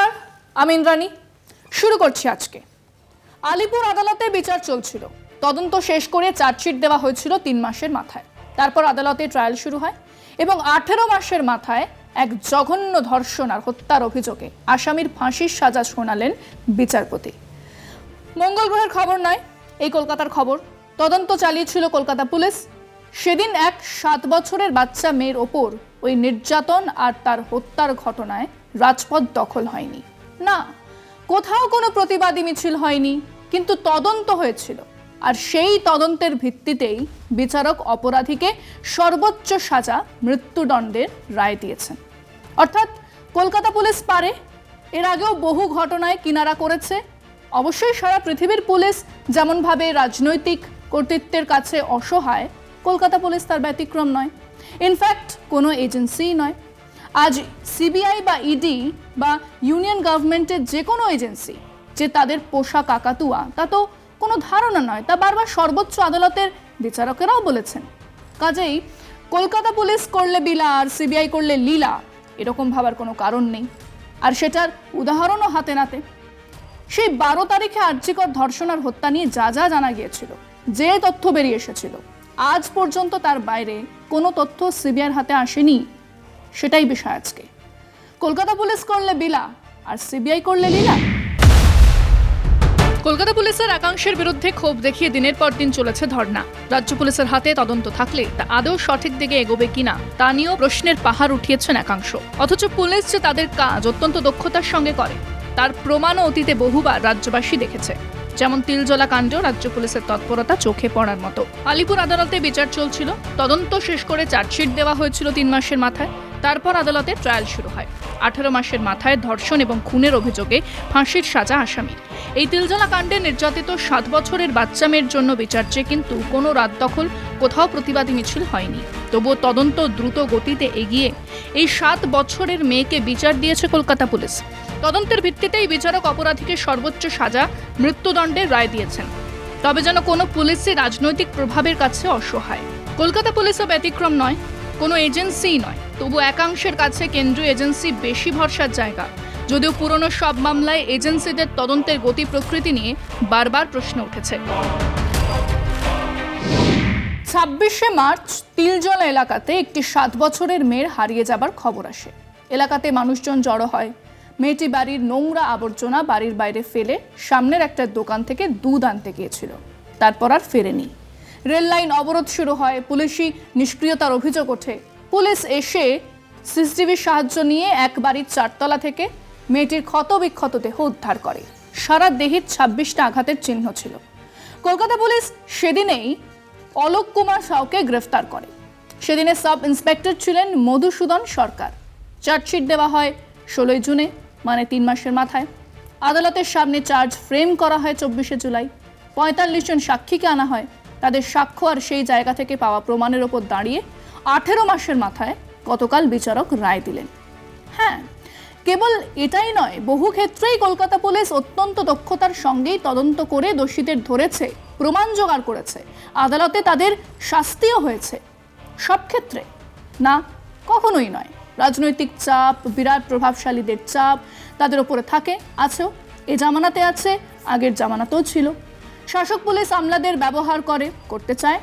নমস্কার, আমি ইন্দ্রাণী। শুরু করছি আজকে। আলিপুর আদালতে বিচার চলছিল, তদন্ত শেষ করে চার্জশিট দেওয়া হয়েছিল 3 মাসের মাথায়। তারপর আদালতে ট্রায়াল শুরু হয় এবং 18 মাসের মাথায় এক জঘন্য ধর্ষণ আর হত্যার অভিযোগে আসামির ফাঁসির সাজা শোনালেন বিচারপতি। মঙ্গল গ্রহের খবর নয়, এই কলকাতার খবর। তদন্ত চালিয়েছিল কলকাতা পুলিশ। সেদিন এক 7 বছরের বাচ্চা মেয়ের ওপর ওই নির্যাতন আর তার হত্যার ঘটনায় রাজপথ দখল হয়নি, না কোথাও কোনো প্রতিবাদী মিছিল হয়নি, কিন্তু তদন্ত হয়েছিল। আর সেই তদন্তের ভিত্তিতেই বিচারক অপরাধীকে সর্বোচ্চ সাজা মৃত্যুদণ্ডের রায় দিয়েছেন। অর্থাৎ কলকাতা পুলিশ পারে, এর আগেও বহু ঘটনায় কিনারা করেছে। অবশ্যই সারা পৃথিবীর পুলিশ যেমনভাবে রাজনৈতিক কর্তৃত্বের কাছে অসহায়, কলকাতা পুলিশ তার ব্যতিক্রম নয়। ইনফ্যাক্ট কোনো এজেন্সিই নয়। আজ সিবিআই বা ইডি বা ইউনিয়ন গভর্নমেন্টের যে কোনো এজেন্সি যে তাদের পোষা কাকাতুয়া, তা তো কোনো ধারণা নয়, তা বারবার সর্বোচ্চ আদালতের বিচারকেরাও বলেছেন। কাজেই কলকাতা পুলিশ করলে বিলা আর সিবিআই করলে লীলা, এরকম ভাবার কোনো কারণ নেই। আর সেটার উদাহরণও হাতে নাতে। সেই 12 তারিখে আর্জিকর ধর্ষণ আর হত্যা নিয়ে যা যা জানা গিয়েছিল, যে তথ্য বেরিয়ে এসেছিল, আজ পর্যন্ত তার বাইরে কোনো তথ্য সিবিআইয়ের হাতে আসেনি। সেটাই বিষয় আজকে। কলকাতা পুলিশ করলে বিলা আর সিবিআই করলে লীলা। কলকাতা পুলিশের একাংশের বিরুদ্ধে ক্ষোভ দেখিয়ে দিনের পর দিন চলেছে ধর্ণা। রাজ্য পুলিশের হাতে তদন্ত থাকলে তা আদৌ সঠিক দিকে এগোবে কিনা তা নিয়েও প্রশ্নের পাহাড় উঠিয়েছেন একাংশ। অথচ পুলিশ যে তাদের কাজ অত্যন্ত দক্ষতার সঙ্গে করে, তার প্রমাণও অতীতে বহুবার রাজ্যবাসী দেখেছে। যেমন তিলজলা কাণ্ডেও রাজ্য পুলিশের তৎপরতা চোখে পড়ার মতো। আলিপুর আদালতে বিচার চলছিল, তদন্ত শেষ করে চার্জশিট দেওয়া হয়েছিল 3 মাসের মাথায়। তারপর আদালতে ট্রায়াল শুরু হয়। 18 মাসের মাথায় ধর্ষণ এবং খুনের অভিযোগে ফাঁসির সাজা আসামির। এই তিলজলা কাণ্ডে নির্যাতিত 7 বছরের বাচ্চা মেয়ের জন্য বিচার চেয়ে কিন্তু কোনো রাত দখল, কোথাও প্রতিবাদী মিছিল হয়নি। তবুও তদন্ত দ্রুত গতিতে এগিয়ে এই 7 বছরের মেয়েকে বিচার দিয়েছে কলকাতা পুলিশ। তদন্তের ভিত্তিতেই বিচারক অপরাধীকে সর্বোচ্চ সাজা মৃত্যুদণ্ডের রায় দিয়েছেন। তবে যেন কোনো পুলিশই রাজনৈতিক প্রভাবের কাছে অসহায়। কলকাতা পুলিশও ব্যতিক্রম নয়, কোনো এজেন্সিই নয়। তবু একাংশের কাছে কেন্দ্রীয় এজেন্সি বেশি ভরসার জায়গা। যদিও পুরনো সব মামলায় এজেন্সিদের তদন্তের গতি প্রকৃতি নিয়ে বারবার প্রশ্ন উঠেছে। 26শে মার্চ তিলজলা এলাকাতে একটি 7 বছরের মেয়ের হারিয়ে যাবার খবর আসে। এলাকাতে মানুষজন জড়ো হয়। মেয়েটি বাড়ির নোংরা আবর্জনা বাড়ির বাইরে ফেলে সামনের একটা দোকান থেকে দুধ আনতে গিয়েছিল, তারপর আর ফেরেনি। রেল লাইন অবরোধ শুরু হয়, পুলিশি নিষ্ক্রিয়তার অভিযোগ ওঠে। পুলিশ এসে সিসিটিভির সাহায্য নিয়ে এক বাড়ির 4 তলা থেকে মেয়েটির ক্ষতবিক্ষত দেহ উদ্ধার করে। সারা দেহে 26টা আঘাতের চিহ্ন ছিল। কলকাতা পুলিশ সেদিনেই অলোক কুমার সাউকে গ্রেফতার করে। সেদিনে সাব ইন্সপেক্টর ছিলেন মধুসূদন সরকার। চার্জশিট দেওয়া হয় 16 জুনে, মানে 3 মাসের মাথায়। আদালতের সামনে চার্জ ফ্রেম করা হয় 24শে জুলাই। 45 জন সাক্ষীকে আনা হয়। তাদের সাক্ষ্য আর সেই জায়গা থেকে পাওয়া প্রমাণের ওপর দাঁড়িয়ে 18 মাসের মাথায় গতকাল বিচারক রায় দিলেন। হ্যাঁ, কেবল এটাই নয়, বহু ক্ষেত্রেই কলকাতা পুলিশ অত্যন্ত দক্ষতার সঙ্গেই তদন্ত করে দোষীদের ধরেছে, প্রমাণ জোগাড় করেছে। আদালতে তাদের শাস্তিও হয়েছে। সব ক্ষেত্রে না, কখনোই নয়। রাজনৈতিক চাপ, বিরাট প্রভাবশালীদের চাপ তাদের ওপরে থাকে, আছেও। এ জামানাতে আছে, আগের জামানাতেও ছিল। শাসক পুলিশ আমলাদের ব্যবহার করতে চায়।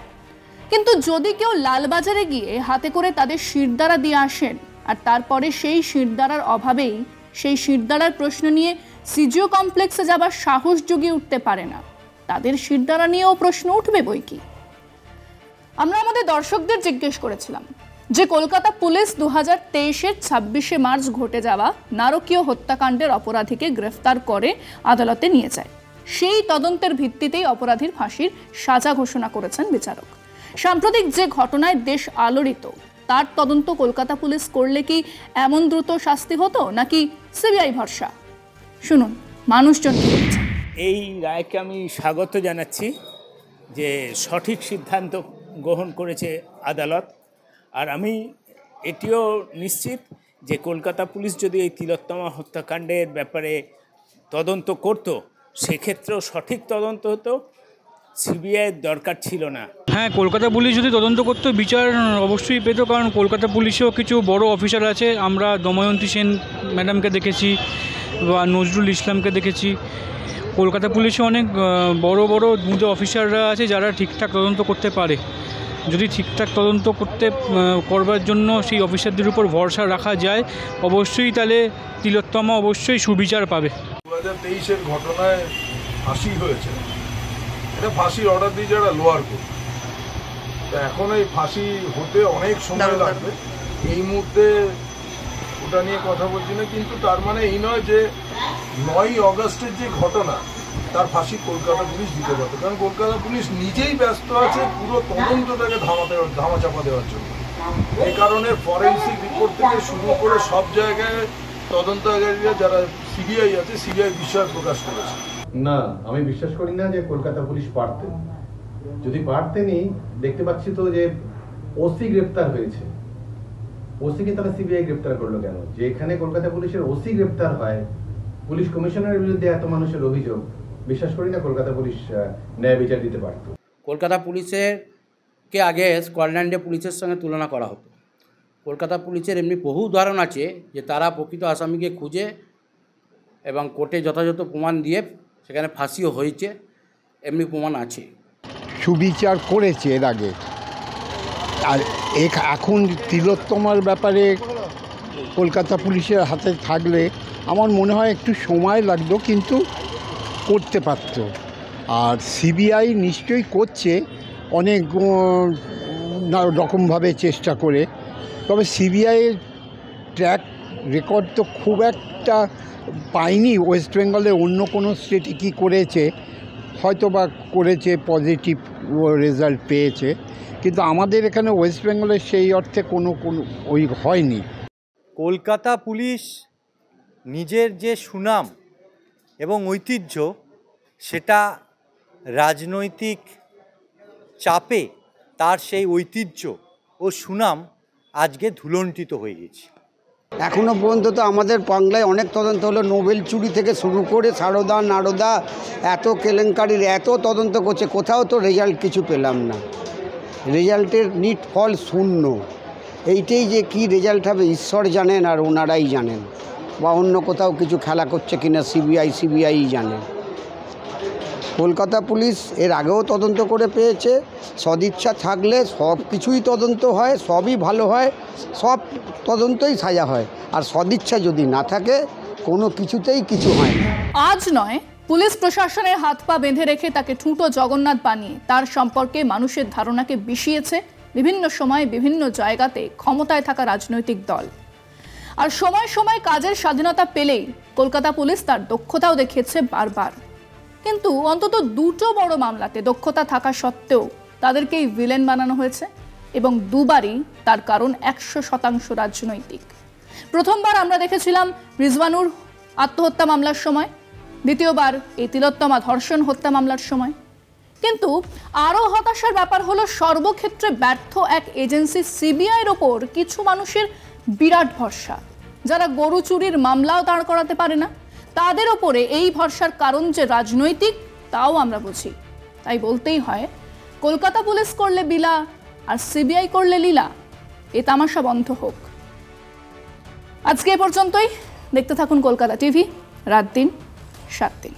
কিন্তু যদি কেউ লালবাজারে গিয়ে হাতে করে তাদের শিরদাঁড়া দিয়ে আসেন, আর তারপরে সেই শিরদাঁড়ার অভাবেই সেই শিরদাঁড়ার প্রশ্ন নিয়ে সিজিও কমপ্লেক্সে যাবার সাহস জুগিয়ে উঠতে পারে না, তাদের শিরদাঁড়া নিয়েও প্রশ্ন উঠবে বই কি। আমরা আমাদের দর্শকদের জিজ্ঞেস করেছিলাম যে কলকাতা পুলিশ 2023-এর 26শে মার্চ ঘটে যাওয়া নারকীয় হত্যাকাণ্ডের অপরাধীকে গ্রেফতার করে আদালতে নিয়ে যায়। সেই তদন্তের ভিত্তিতেই অপরাধীর ফাঁসির সাজা ঘোষণা করেছেন বিচারক। সাম্প্রতিক যে ঘটনায় দেশ আলোড়িত, তার তদন্ত কলকাতা পুলিশ করলে কি এমন দ্রুত শাস্তি হতো, নাকি সিবিআই ভরসা? শুনুন মানুষজন কি বলছেন। এই রায়কে আমি স্বাগত জানাচ্ছি যে সঠিক সিদ্ধান্ত গ্রহণ করেছে আদালত। আর আমি এটিও নিশ্চিত যে কলকাতা পুলিশ যদি এই তিলোত্তমা হত্যাকাণ্ডের ব্যাপারে তদন্ত করত, সেক্ষেত্রেও সঠিক তদন্ত হতো, সিবিআইয়ের দরকার ছিল না। হ্যাঁ, কলকাতা পুলিশ যদি তদন্ত করতো বিচার অবশ্যই পেত, কারণ কলকাতা পুলিশেও কিছু বড় অফিসার আছে। আমরা দময়ন্তী সেন ম্যাডামকে দেখেছি, বা নজরুল ইসলামকে দেখেছি। কলকাতা পুলিশে অনেক বড় বড় দুটো অফিসাররা আছে যারা ঠিকঠাক তদন্ত করতে পারে। যদি ঠিকঠাক তদন্ত করবার জন্য সেই অফিসারদের উপর ভরসা রাখা যায়, অবশ্যই তাহলে তিলোত্তমা অবশ্যই সুবিচার পাবে। 2023-এর ঘটনায় ফাঁসি হয়েছে, এটা ফাঁসির অর্ডার দিয়ে যারা লোয়ার কোর্ট, এখন এই ফাঁসি হতে অনেক সময় লাগবে। এই মুহূর্তে ওটা নিয়ে কথা বলছি না, কিন্তু তার মানে এই নয় যে 9ই অগস্টের যে ঘটনা তার ফাঁসি কলকাতা পুলিশ দিতে পারত, কারণ কলকাতা পুলিশ নিজেই ব্যস্ত আছে পুরো তদন্তটাকে ধামাচাপা দেওয়ার জন্য। এই কারণে ফরেন্সিক রিপোর্ট থেকে শুরু করে সব জায়গায় তদন্তকারীরা যারা সিবিআই আছে, সিবিআই বিশ্বাস প্রকাশ করেছে। না, আমি বিশ্বাস করি না যে কলকাতা পুলিশ পারতেন। যদি পারতেনই, দেখতে পাচ্ছি তো যে ওসি গ্রেপ্তার হয়েছে, ওসিকে তারা সিবিআই গ্রেপ্তার করলো কেন? যেখানে কলকাতা পুলিশের ওসি গ্রেপ্তার হয়, পুলিশ কমিশনারের বিরুদ্ধে এত মানুষের অভিযোগ, বিশ্বাস করি না কলকাতা পুলিশ ন্যায় বিচার দিতে পারত। কলকাতা পুলিশের কে আগে স্কটল্যান্ডে পুলিশের সঙ্গে তুলনা করা হতো। কলকাতা পুলিশের এমনি বহু উদাহরণ আছে যে তারা প্রকৃত আসামিকে খুঁজে এবং কোর্টে যথাযথ প্রমাণ দিয়ে সেখানে ফাঁসিও হয়েছে, এমনি প্রমাণ আছে। সুবিচার করেছে এর আগে। আর এখন তিলোত্তমার ব্যাপারে কলকাতা পুলিশের হাতে থাকলে আমার মনে হয় একটু সময় লাগতো, কিন্তু করতে পারত। আর সিবিআই নিশ্চয়ই করছে অনেক রকমভাবে চেষ্টা করে, তবে সিবিআইয়ের ট্র্যাক রেকর্ড তো খুব একটা পাইনি। ওয়েস্ট বেঙ্গলে অন্য কোনো স্টেটে কী করেছে, হয়তো বা করেছে, পজিটিভ রেজাল্ট পেয়েছে, কিন্তু আমাদের এখানে ওয়েস্ট বেঙ্গলে সেই অর্থে কোনো ওই হয়নি। কলকাতা পুলিশ নিজের যে সুনাম এবং ঐতিহ্য, সেটা রাজনৈতিক চাপে তার সেই ঐতিহ্য ও সুনাম আজকে ধুলণ্ঠিত হয়ে গেছে। এখনও পর্যন্ত তো আমাদের বাংলায় অনেক তদন্ত হলো, নোবেল চুরি থেকে শুরু করে সারদা নারদা, এত কেলেঙ্কারির এত তদন্ত করছে, কোথাও তো রেজাল্ট কিছু পেলাম না। রেজাল্টের নিট ফল শূন্য। এইটাই যে কি রেজাল্ট হবে ঈশ্বর জানেন আর ওনারাই জানেন, বা অন্য কোথাও কিছু খেলা করছে কিনা সিবিআই জানেন। কলকাতা পুলিশ এর আগেও তদন্ত করে পেয়েছে। সদিচ্ছা থাকলে সব কিছুই তদন্ত হয়, সবই ভালো হয়, সব তদন্তই সাজা হয়। আর সদিচ্ছা যদি না থাকে, কোনো কিছুতেই কিছু হয় না। আজ নয়, পুলিশ প্রশাসনের হাত পা বেঁধে রেখে তাকে ঠুঁটো জগন্নাথ বানিয়ে তার সম্পর্কে মানুষের ধারণাকে বিষিয়েছে বিভিন্ন সময় বিভিন্ন জায়গাতে ক্ষমতায় থাকা রাজনৈতিক দল। আর সময় সময় কাজের স্বাধীনতা পেলেই কলকাতা পুলিশ তার দক্ষতাও দেখিয়েছে বারবার। কিন্তু অন্তত দুটো বড় মামলাতে দক্ষতা থাকা সত্ত্বেও তাদেরকেই ভিলেন বানানো হয়েছে, এবং দুবারই তার কারণ 100% রাজনৈতিক। প্রথমবার আমরা দেখেছিলাম রিজওয়ানুর আত্মহত্যা মামলার সময়, দ্বিতীয়বার এই তিলোত্তমা ধর্ষণ হত্যা মামলার সময়। কিন্তু আরও হতাশার ব্যাপার হলো সর্বক্ষেত্রে ব্যর্থ এক এজেন্সি সিবিআইয়ের ওপর কিছু মানুষের বিরাট ভরসা, যারা গরু চুরির মামলাও দাঁড় করাতে পারে না। তাদের ওপরে এই ভরসার কারণ যে রাজনৈতিক, তাও আমরা বুঝি। তাই বলতেই হয়, কলকাতা পুলিশ করলে বিলা আর সিবিআই করলে লীলা। এ তামাশা বন্ধ হোক। আজকে এ পর্যন্তই। দেখতে থাকুন কলকাতা টিভি, রাত দিন 7 দিন।